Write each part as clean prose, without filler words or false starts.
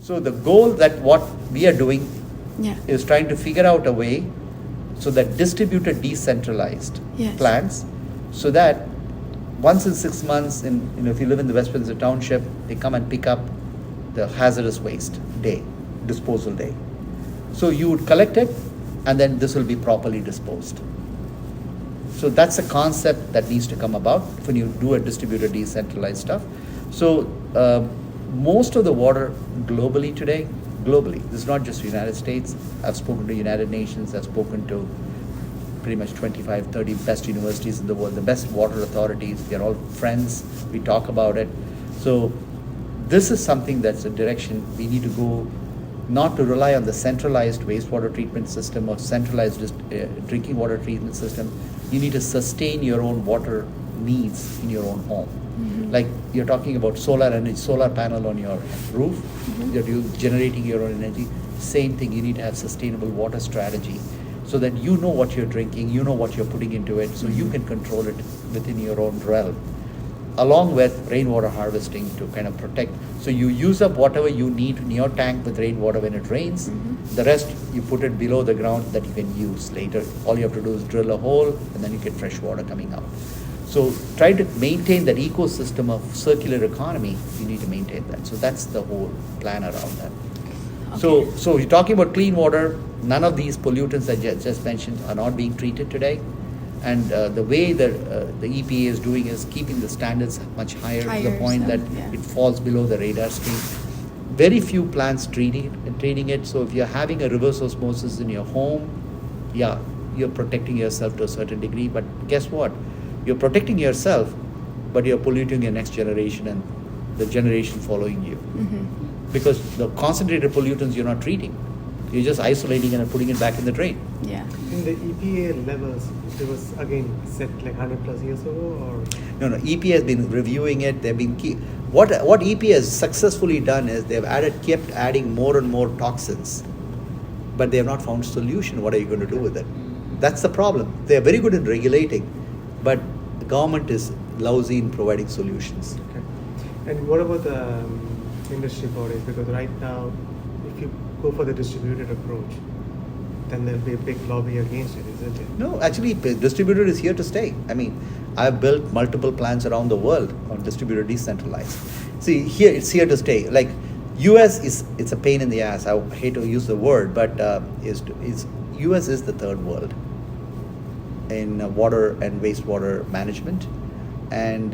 So the goal that what we are doing Yeah. is trying to figure out a way so that distributed decentralized Yes. plants, so that once in 6 months, if you live in the Westminster Township, they come and pick up the hazardous waste day, disposal day. So you would collect it, and then this will be properly disposed. So that's a concept that needs to come about when you do a distributed decentralized stuff. So most of the water globally today, this is not just the United States. I've spoken to United Nations, I've spoken to pretty much 25, 30 best universities in the world, the best water authorities. We are all friends, we talk about it. So this is something that's a direction we need to go, not to rely on the centralized wastewater treatment system or centralized drinking water treatment system. You need to sustain your own water needs in your own home. Mm-hmm. Like you're talking about solar energy, solar panel on your roof, that you're generating your own energy. Same thing, you need to have sustainable water strategy so that you know what you're drinking, you know what you're putting into it, so you can control it within your own realm. Along with rainwater harvesting to kind of protect. So you use up whatever you need in your tank with rainwater when it rains. Mm-hmm. The rest you put it below the ground that you can use later. All you have to do is drill a hole and then you get fresh water coming out. So try to maintain that ecosystem of circular economy. You need to maintain that. So that's the whole plan around that. Okay. So you're talking about clean water. None of these pollutants I just mentioned are not being treated today. And the way that the EPA is doing is keeping the standards much higher to the Higher, point so, that yeah. it falls below the radar screen. Very few plants treating it. So if you're having a reverse osmosis in your home, yeah, you're protecting yourself to a certain degree. But guess what? You're protecting yourself, but you're polluting your next generation and the generation following you. Mm-hmm. Because the concentrated pollutants you're not treating. You're just isolating and putting it back in the drain. Yeah. In the EPA levels, it was again set like 100 plus years ago, or No. EPA has been reviewing it. They've been what EPA has successfully done is they've kept adding more and more toxins, but they have not found solution. What are you going to do with it? That's the problem. They are very good in regulating, but the government is lousy in providing solutions. okay. And what about the industry bodies? Because right now, if you go for the distributed approach, then there'll be a big lobby against it, isn't it? No, actually, distributed is here to stay. I mean, I've built multiple plants around the world on distributed decentralized. See, here it's here to stay. Like, US it's a pain in the ass. I hate to use the word, but US is the third world in water and wastewater management, and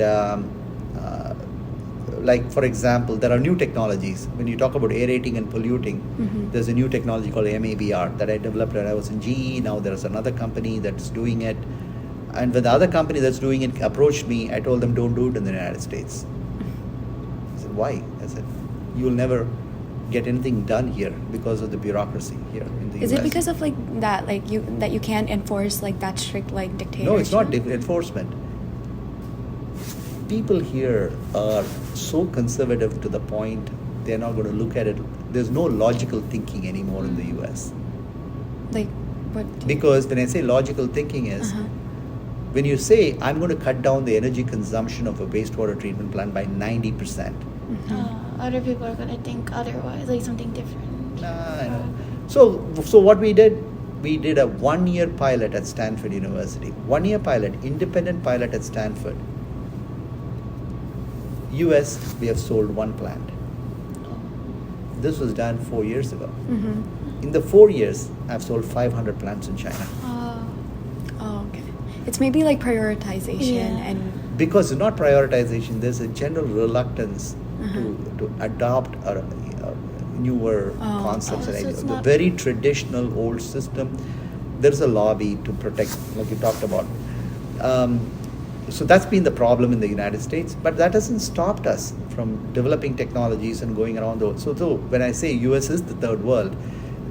like for example, there are new technologies. When you talk about aerating and polluting, Mm-hmm. there's a new technology called MABR that I developed when I was in GE. Now there's another company that's doing it. And when the other company that's doing it approached me, I told them don't do it in the United States. I said, why? I said, you'll never get anything done here because of the bureaucracy here in the Is US. it because of like that, like you can't enforce like that strict like dictatorship? No, it's not enforcement. People here are so conservative to the point they're not going to look at it. There's no logical thinking anymore in the US. Like what? Because when I say logical thinking is, Uh-huh. when you say, I'm going to cut down the energy consumption of a wastewater treatment plant by 90%. Mhm. Other people are gonna think otherwise, like something different. I know. So what we did a 1-year pilot at Stanford University. 1-year pilot, independent pilot at Stanford. US, we have sold 1 plant. This was done 4 years ago. Mhm. In the 4 years, I've sold 500 plants in China. Oh, okay. It's maybe like prioritization Yeah. and Because it's not prioritization, there's a general reluctance Uh-huh. to adopt a newer Oh, concepts and okay. So ideas. it's The not- very traditional old system, there's a lobby to protect, like you talked about. So that's been the problem in the United States, but that hasn't stopped us from developing technologies and going around the world. So when I say US is the third world,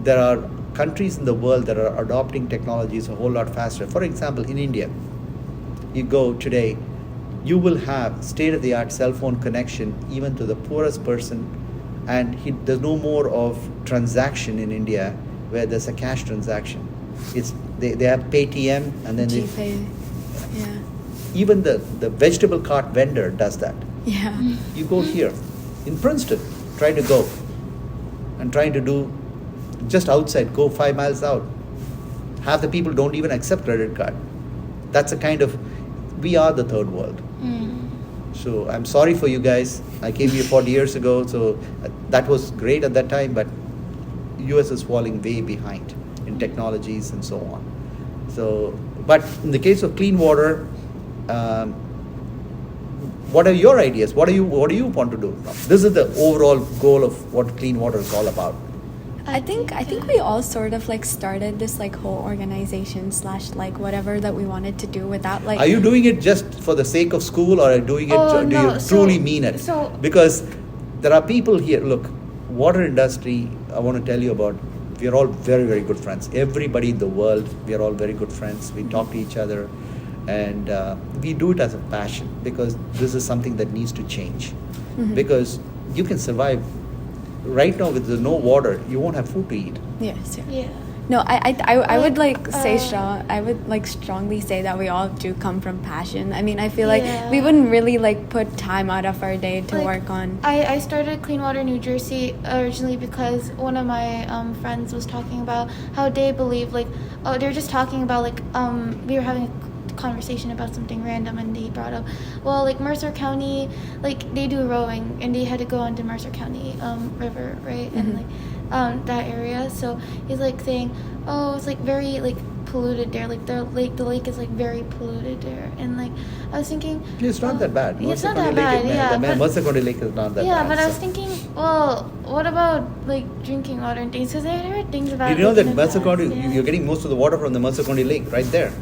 there are countries in the world that are adopting technologies a whole lot faster. For example, in India, you go today, you will have state-of-the-art cell phone connection even to the poorest person, and there's no more of transaction in India where there's a cash transaction. They have Paytm and then GPay. Yeah. even the vegetable cart vendor does that. Yeah. You go here in Princeton, try to go. and trying to do just outside, go 5 miles out. Half the people don't even accept credit card. That's a kind of, we are the third world. So I'm sorry for you guys. I came here 40 years ago, so that was great at that time, but US is falling way behind in technologies and so on. So, but in the case of clean water, what are your ideas? What do you want to do? This is the overall goal of what clean water is all about. I think we all sort of like started this like whole organization / like whatever that we wanted to do without like. Are you doing it just for the sake of school, or are you doing it? Oh, do no, you so- truly mean it? so- Because there are people here. Look, water industry. I want to tell you about. We are all very, very good friends. Everybody in the world, we are all very good friends. We talk to each other, and we do it as a passion because this is something that needs to change. Because you can survive. Right now, with the no water, you won't have food to eat. Yes. Yeah. Yeah. No, I would like say uh, strong. I would like strongly say that we all do come from passion. I mean, I feel like Yeah. we wouldn't really like put time out of our day to Like, work on. I started Clean Water New Jersey originally because one of my friends was talking about how they believe they were just talking about we were having a conversation about something random and they brought up like Mercer County, like they do rowing and they had to go onto Mercer County river, right? And like that area, so he's like saying, oh, it's like very like polluted there, like the lake is like very polluted there, and like I was thinking It's not that bad. it's Mercer not County that Lake bad, is- yeah, but- Mercer County Lake is not that yeah, bad. but I was so. thinking, well, what about like drinking water and things? Because I had heard things about. Did you know like, that in the Mercer past, County, yeah. you're getting most of the water from the Mercer County Lake right there.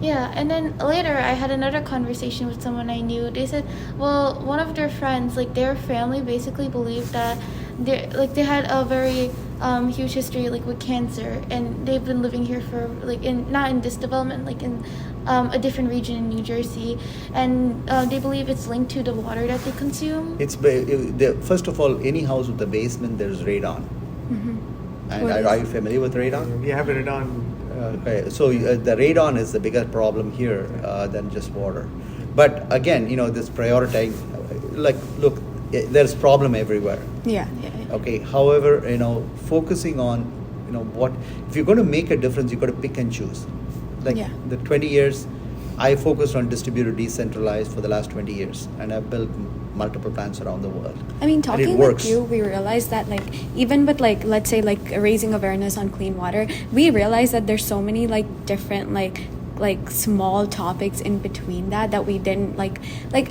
Yeah, and then later I had another conversation with someone I knew. They said, well, one of their friends, like their family, basically believed that they had a very huge history like with cancer, and they've been living here for like not in this development, like in a different region in New Jersey, and they believe it's linked to the water that they consume. First of all, any house with a basement, there's radon. And What are is- you familiar with radon? We have it on. Okay, so the radon is the bigger problem here than just water. But again, this prioritizing, look, there's problem everywhere. Yeah. Okay, however, focusing on, what, if you're going to make a difference, you've got to pick and choose. Like Yeah. the 20 years, I focused on distributed, decentralized for the last 20 years, and I've built multiple plants around the world. I mean, And talking it with works. you, we realized that like even with like let's say like raising awareness on clean water, we realized that there's so many like different like small topics in between that we didn't like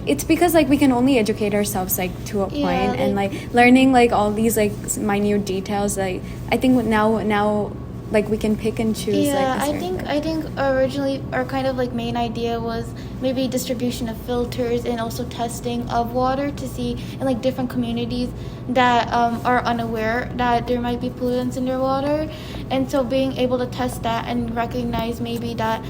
it's because like we can only educate ourselves like to a Yeah, point, and like- like learning like all these like minute details, like I think now like we can pick and choose. Yeah, like, the certain I think originally our kind of like main idea was maybe distribution of filters and also testing of water to see in like different communities that are unaware that there might be pollutants in their water, and so being able to test that and recognize maybe that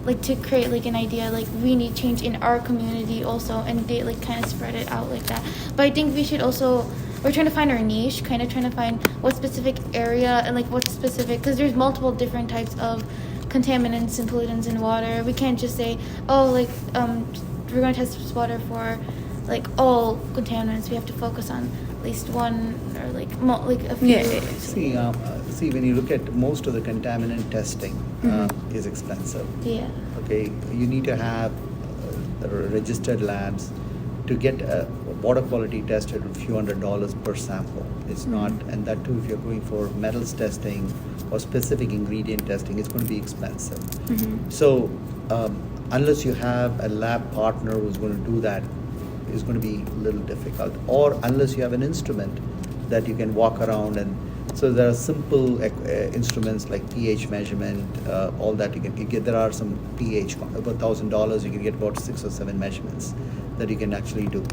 like to create like an idea like we need change in our community also, and they like kind of spread it out like that. But I think we should also, we're trying to find our niche, kind of trying to find what specific area and like what specific, because there's multiple different types of contaminants and pollutants in water. We can't just say, oh, like we're going to test this water for like all contaminants. We have to focus on at least one or like a few. Yeah. See, when you look at most of the contaminant testing is expensive. Yeah. Okay, you need to have registered labs to get water quality tested a few $100s per sample. It's not, and that too, if you're going for metals testing or specific ingredient testing, it's going to be expensive. So unless you have a lab partner who's going to do that, it's going to be a little difficult. Or unless you have an instrument that you can walk around, and so there are simple instruments like pH measurement, all that you can get. There are some pH, about $1,000 you can get about 6 or 7 measurements that you can actually do.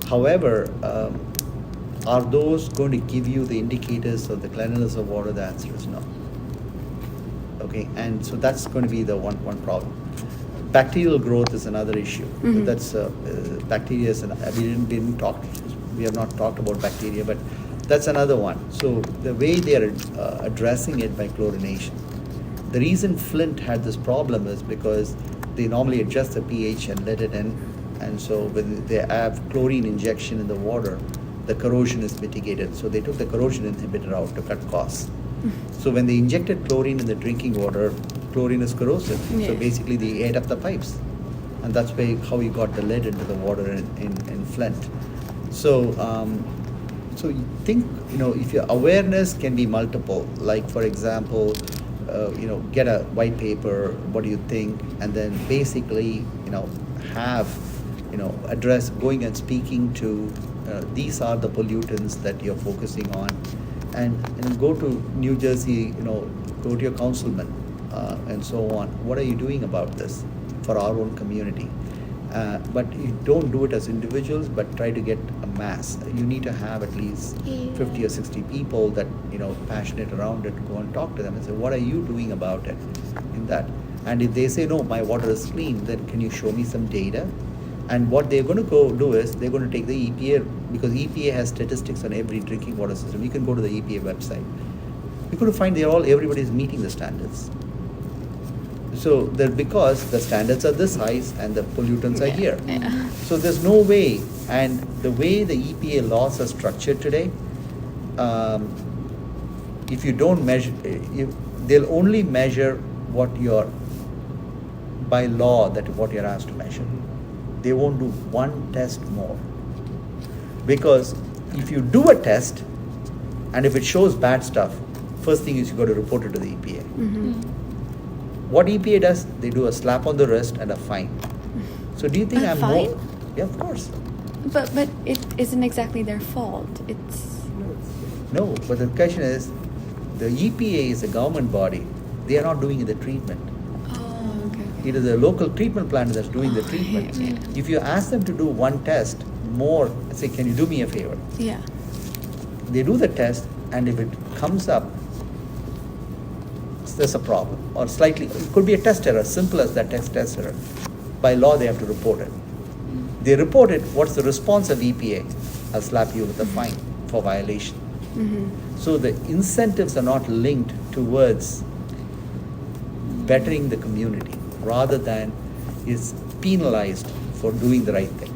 However, are those going to give you the indicators of the cleanliness of water? The answer is no. Okay, and so that's going to be the one problem. Bacterial growth is another issue. That's bacteria, we have not talked about bacteria, but that's another one. So the way they are addressing it by chlorination. The reason Flint had this problem is because they normally adjust the pH and let it in, and so when they have chlorine injection in the water, the corrosion is mitigated. So they took the corrosion inhibitor out to cut costs. So when they injected chlorine in the drinking water, chlorine is corrosive. So Yeah. basically they ate up the pipes. And that's how you got the lead into the water in Flint. So, so you think, if your awareness can be multiple, like for example, get a white paper, what do you think? And then basically, have, address going and speaking to, these are the pollutants that you're focusing on. And go to New Jersey, go to your councilman and so on. What are you doing about this for our own community? But you don't do it as individuals, but try to get a mass. You need to have at least 50 or 60 people that, passionate around it, go and talk to them and say, what are you doing about it in that? And if they say, no, my water is clean, then can you show me some data? And what they're going to go do is they're going to take the EPA, because EPA has statistics on every drinking water system. You can go to the EPA website. You're going to find everybody's meeting the standards. So that because the standards are this high and the pollutants are here. Yeah. So there's no way, and the way the EPA laws are structured today, if you don't measure, they'll only measure what you're, by law, that what you're asked to measure. They won't do one test more. Because if you do a test, and if it shows bad stuff, first thing is you got to report it to the EPA. What EPA does, they do a slap on the wrist and a fine. So do you think A I'm fine? more? Yeah, of course. But it isn't exactly their fault. It's No, but the question is, the EPA is a government body. They are not doing the treatment. okay. It is a local treatment plant that's doing the treatment. yeah. If you ask them to do one test more, say, can you do me a favor? Yeah. They do the test, and if it comes up, there's a problem, or slightly, it could be a test error, simple as that test error. By law, they have to report it. They report it, what's the response of EPA? I'll slap you with a fine for violation. So the incentives are not linked towards bettering the community, rather than is penalized for doing the right thing.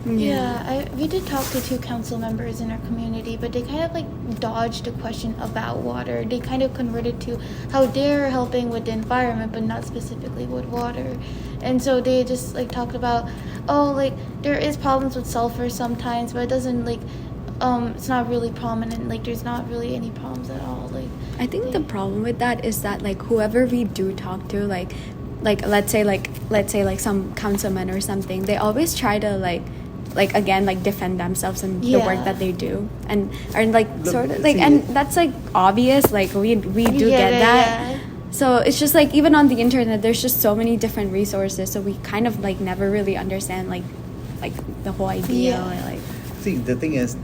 We did talk to 2 council members in our community, but they kind of like dodged the question about water. They kind of converted to how they're helping with the environment, but not specifically with water. And so they just like talked about, there is problems with sulfur sometimes, but it doesn't it's not really prominent. Like there's not really any problems at all. I think the problem with that is that like whoever we do talk to, like let's say some councilman or something, they always try to again defend themselves and the work that they do, and are sort of and that's obvious, we do get that. So it's just even on the internet there's just so many different resources, so we kind of never really understand the whole idea. See, the thing is,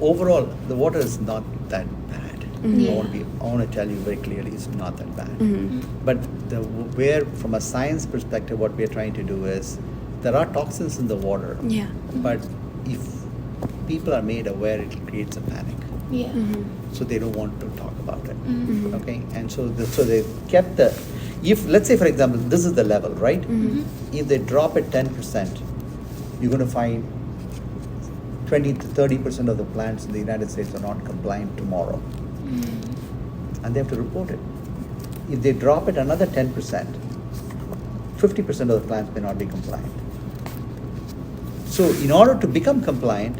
overall, the water is not that bad. I want to tell you very clearly, it's not that bad. But from a science perspective, what we are trying to do is, there are toxins in the water. Yeah. But if people are made aware, it creates a panic. So they don't want to talk about it. Okay, and so they kept if let's say for example, this is the level, right? If they drop it 10%, you're going to find 20 to 30% of the plants in the United States are not compliant tomorrow. And they have to report it. If they drop it another 10%, 50% of the plants may not be compliant. So in order to become compliant,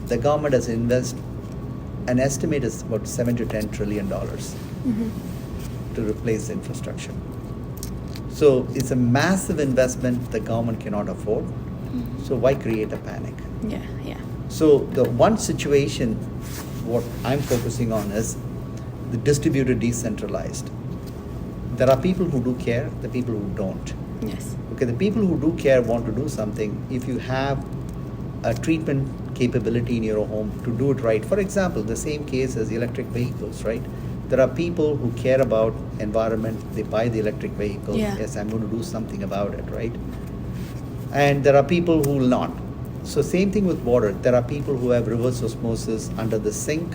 the government has invested, an estimate is about $7 to $10 trillion to replace the infrastructure. So it's a massive investment the government cannot afford. So why create a panic? Yeah. So the one situation, what I'm focusing on is the distributed, decentralized. There are people who do care, the people who don't. Yes. Okay, the people who do care want to do something. If you have a treatment capability in your home to do it right, for example, the same case as electric vehicles, right? There are people who care about environment, they buy the electric vehicle. Yeah. Yes, I'm going to do something about it, right? And there are people who will not. So same thing with water. There are people who have reverse osmosis under the sink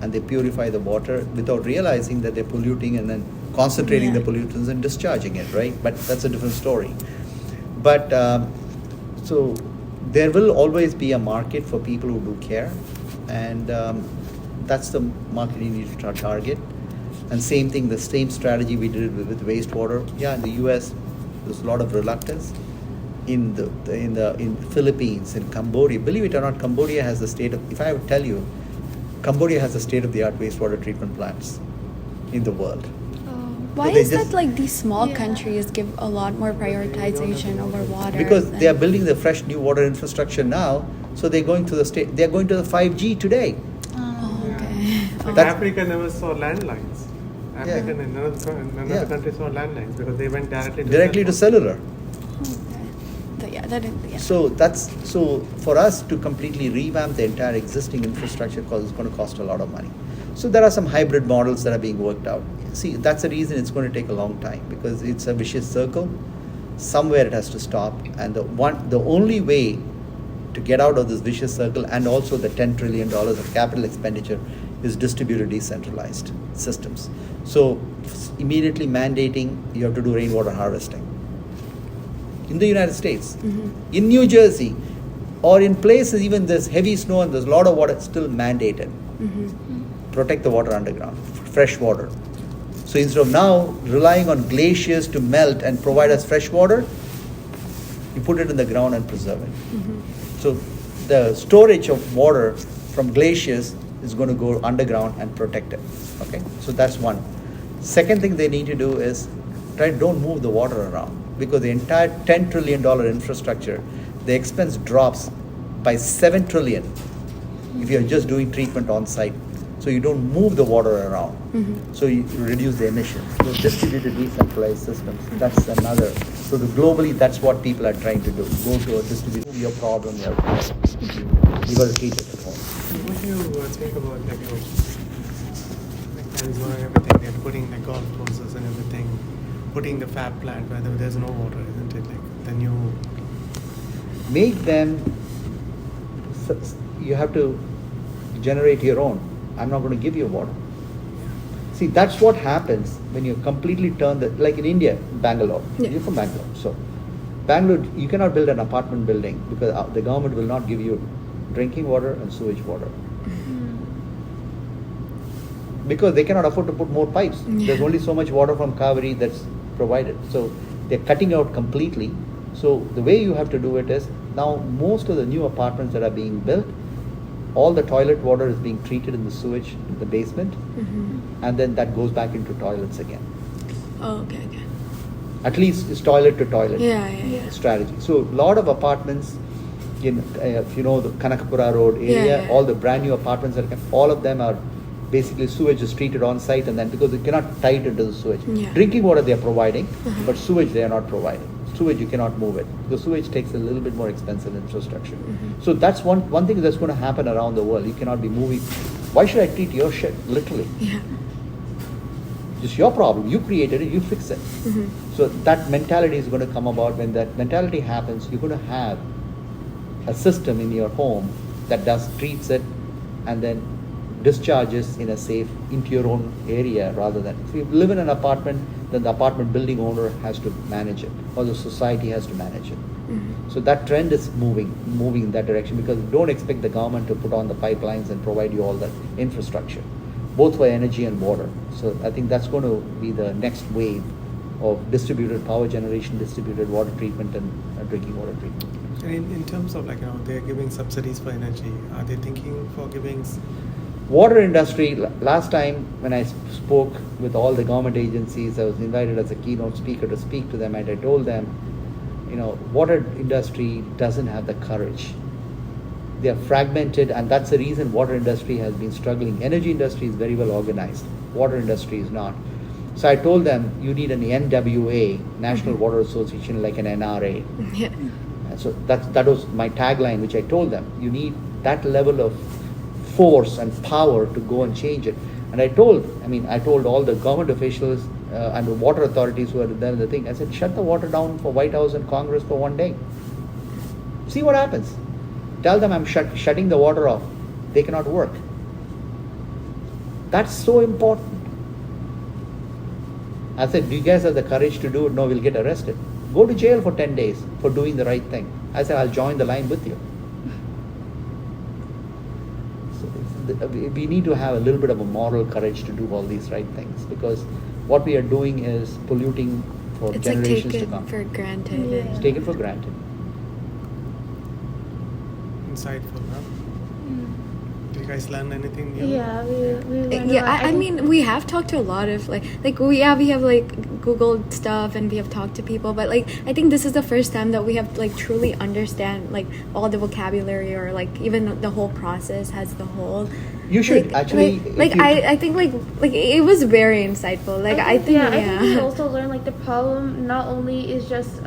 and they purify the water without realizing that they're polluting and then concentrating the pollutants and discharging it, right? But that's a different story. But so there will always be a market for people who do care, and that's the market you need to target. And same thing, the same strategy we did with wastewater. Yeah, in the U.S. there's a lot of reluctance. In Philippines, in Cambodia, believe it or not, Cambodia has the state of. If I would tell you, Cambodia has the state-of-the-art wastewater treatment plants in the world. Why they is just- that like these small Yeah. countries give a lot more prioritization over water? Because they are than- building the fresh new water infrastructure now, so they're going to the state. They're going to the 5G today. Oh, Yeah. okay. Like That's- Africa never saw landlines. Africa Yeah. and none Yeah. of the countries saw landlines because they went directly to Directly to cell cellular. Okay. So yeah, that is, yeah. So for us to completely revamp the entire existing infrastructure, because it's going to cost a lot of money. So there are some hybrid models that are being worked out. See, that's the reason it's going to take a long time, because it's a vicious circle. Somewhere it has to stop, and the only way to get out of this vicious circle, and also the $10 trillion of capital expenditure, is distributed decentralized systems. So immediately mandating you have to do rainwater harvesting. In the United States, in New Jersey, or in places even there's heavy snow and there's a lot of water, it's still mandated. Protect the water underground, fresh water. So instead of now relying on glaciers to melt and provide us fresh water, you put it in the ground and preserve it. So the storage of water from glaciers is going to go underground and protect it. Okay, so that's one. Second thing they need to do is don't move the water around, because the entire $10 trillion infrastructure, the expense drops by $7 trillion if you're just doing treatment on site. So you don't move the water around. So you reduce the emissions. So distributed decentralized systems, that's another. So globally, that's what people are trying to do. Go to a distributed, your problem, you got to treat it at home. What do you think about like Arizona and everything? They're putting the golf courses and everything, putting the fab plant where there's no water, isn't it? Like the new. Make them, you have to generate your own. I'm not going to give you water. See, that's what happens when you completely turn like in India, Bangalore. Yeah. You're from Bangalore. So, Bangalore, you cannot build an apartment building because the government will not give you drinking water and sewage water. Because they cannot afford to put more pipes. Yeah. There's only so much water from Kaveri that's provided. So, they're cutting out completely. So, the way you have to do it is, now most of the new apartments that are being built, all the toilet water is being treated in the sewage in the basement, and then that goes back into toilets again. Oh, okay. At least it's toilet to toilet Yeah. strategy. So a lot of apartments, if you know the Kanakapura Road area, Yeah. all the brand new apartments, all of them are basically sewage is treated on site, and then because they cannot tie it into the sewage. Yeah. Drinking water they are providing, but sewage they are not providing. Sewage you cannot move it. The sewage takes a little bit more expensive infrastructure. So that's one thing that's going to happen around the world. You cannot be moving. Why should I treat your shit? Literally. Yeah. It's your problem. You created it, you fix it. So that mentality is going to come about. When that mentality happens, you're going to have a system in your home that treats it and then discharges in a safe into your own area, rather than if you live in an apartment, then the apartment building owner has to manage it, or the society has to manage it. So that trend is moving in that direction, because don't expect the government to put on the pipelines and provide you all that infrastructure, both for energy and water. So I think that's going to be the next wave of distributed power generation, distributed water treatment, and drinking water treatment. And in terms of they're giving subsidies for energy. Are they thinking for giving? Water industry, last time when I spoke with all the government agencies, I was invited as a keynote speaker to speak to them, and I told them, water industry doesn't have the courage. They are fragmented, and that's the reason water industry has been struggling. Energy industry is very well organized. Water industry is not. So I told them, you need an NWA, National Water Association, like an NRA. Yeah. And so that was my tagline, which I told them. You need that level of force and power to go and change it. And I told all the government officials and the water authorities who are there in the thing, I said, shut the water down for White House and Congress for one day. See what happens. Tell them I'm shutting the water off. They cannot work. That's so important. I said, do you guys have the courage to do it? No, we'll get arrested. Go to jail for 10 days for doing the right thing. I said, I'll join the line with you. So we need to have a little bit of a moral courage to do all these right things, because what we are doing is polluting for It's like generations to taken come. for granted. Yeah. It's taken for granted. Insightful, huh? Mm. Did you guys learn anything new? Yeah, we learned Yeah, about- I think- mean, we have talked to a lot of we have like Googled stuff and we have talked to people, but like I think this is the first time that we have like truly understand like all the vocabulary or like even the whole process as the whole. You should Like- actually. like I think like it was very insightful. Like I think I think we also learned like the problem not only is just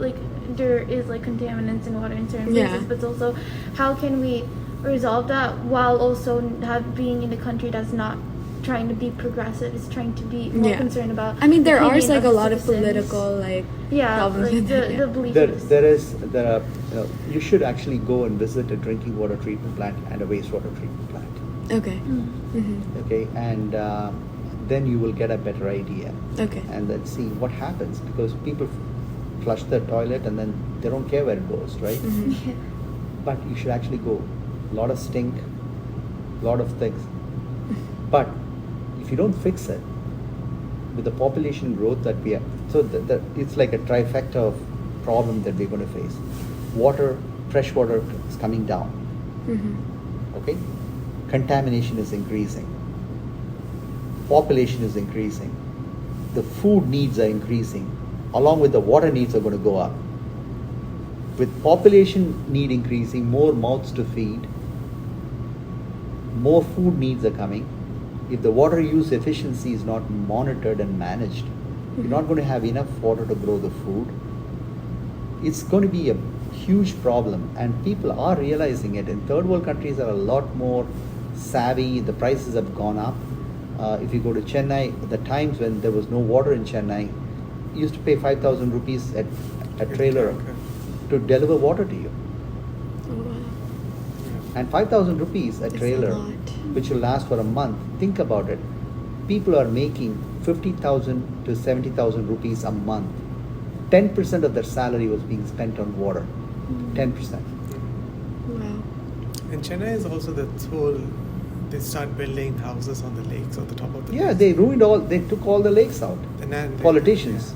like there is like contaminants in water in certain Yeah. places, but also how can we resolve that while also being in a country that's not trying to be progressive, is trying to be more Yeah. concerned about. I mean, there the are opinion like a lot of citizens. political like problems like with that. the belief. There are, you should actually go and visit a drinking water treatment plant and a wastewater treatment plant. Okay. Mm. Mm-hmm. Okay, and then you will get a better idea. Okay. And then see what happens, because people flush their toilet and then they don't care where it goes, right? Mhm. But you should actually go. A lot of stink, a lot of things. But if you don't fix it, with the population growth that we have, so it's like a trifecta of problem that we're going to face. Water, fresh water is coming down. Mm-hmm. Okay, contamination is increasing. Population is increasing. The food needs are increasing, along with the water needs are going to go up. With population need increasing, more mouths to feed, more food needs are coming. If the water use efficiency is not monitored and managed, you're not going to have enough water to grow the food. It's going to be a huge problem, and people are realizing it. In third world countries are a lot more savvy. The prices have gone up. If you go to Chennai, the times when there was no water in Chennai, you used to pay 5,000 rupees at a trailer Okay. to deliver water to you. Oh, wow. Yeah. And 5,000 rupees a It's a trailer, lot. which will last for a month. Think about it. People are making 50,000 to 70,000 rupees a month. 10% of their salary was being spent on water. 10%. Wow. And Chennai is also the whole. They start building houses on the lakes on the top of the. Yeah, lakes. they ruined all. They took all the lakes out. And then they- Politicians.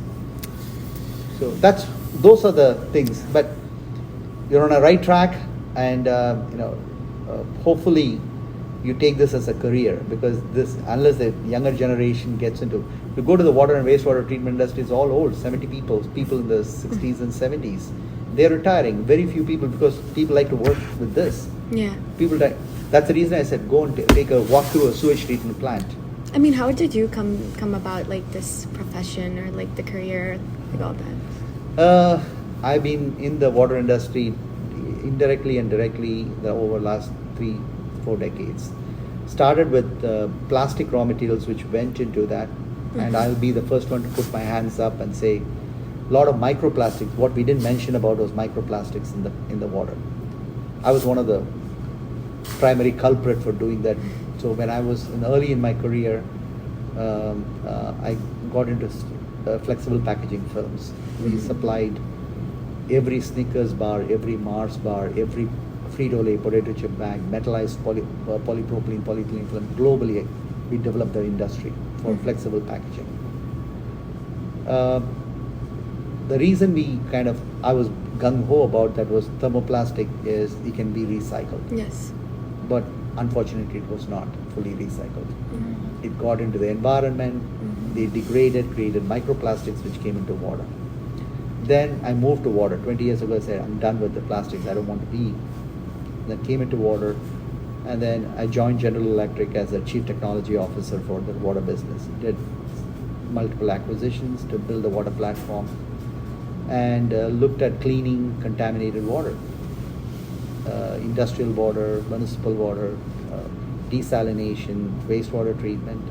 So those are the things. But you're on a right track, and hopefully you take this as a career, because this, unless the younger generation gets into, you go to the water and wastewater treatment industry, it's all old, 70 people in the 60s and 70s. They're retiring. Very few people, because people like to work with this. Yeah. People die. That's the reason I said go and take a walk through a sewage treatment plant. I mean, how did you come about like this profession or like the career, like all that? I've been in the water industry indirectly and directly over the last 3-4 decades. Started with plastic raw materials, which went into that, and I'll be the first one to put my hands up and say, a lot of microplastics. What we didn't mention about was microplastics in the water. I was one of the primary culprit for doing that. So when I was early in my career, I got into flexible packaging films. We supplied every Snickers bar, every Mars bar, every Frito-Lay potato chip bag, metallized polypropylene, polyethylene film. Globally, we developed the industry for flexible packaging. The reason I was gung-ho about that was thermoplastic is it can be recycled. Yes. But unfortunately it was not fully recycled. It got into the environment, they degraded, created microplastics which came into water. Then I moved to water. 20 years ago I said, I'm done with the plastics, I don't want to be. Then came into water, and then I joined General Electric as a chief technology officer for the water business. Did multiple acquisitions to build a water platform, and looked at cleaning contaminated water. Industrial water, municipal water, desalination, wastewater treatment.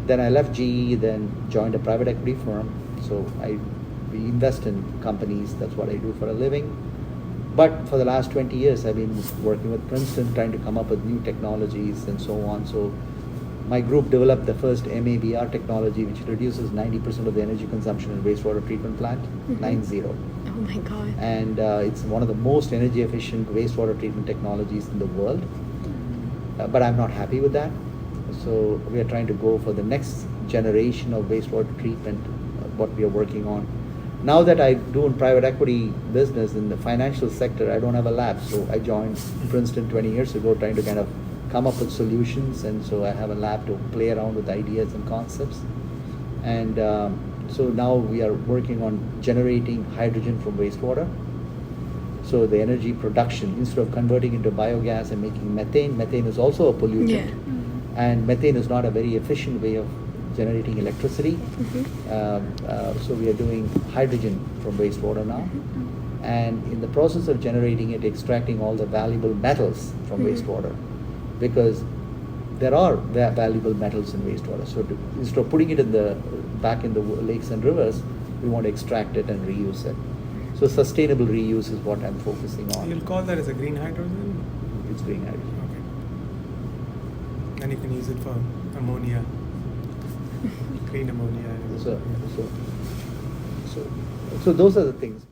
Then I left GE, then joined a private equity firm. So we invest in companies, that's what I do for a living. But for the last 20 years, I've been working with Princeton, trying to come up with new technologies and so on. So my group developed the first MABR technology, which reduces 90% of the energy consumption in wastewater treatment plant, 90. Oh my God. And it's one of the most energy efficient wastewater treatment technologies in the world. But I'm not happy with that. So we are trying to go for the next generation of wastewater treatment, what we are working on. Now that I do in private equity business in the financial sector, I don't have a lab. So I joined Princeton 20 years ago trying to kind of come up with solutions. And so I have a lab to play around with ideas and concepts. And so now we are working on generating hydrogen from wastewater. So the energy production, instead of converting into biogas and making methane, methane is also a pollutant. Yeah. And methane is not a very efficient way of generating electricity. So we are doing hydrogen from wastewater now. And in the process of generating it, extracting all the valuable metals from wastewater. Because there are valuable metals in wastewater. So instead of putting it back in the lakes and rivers, we want to extract it and reuse it. So sustainable reuse is what I'm focusing on. You'll call that as a green hydrogen? It's green hydrogen. Okay. Then you can use it for ammonia. Green ammonia. So those are the things.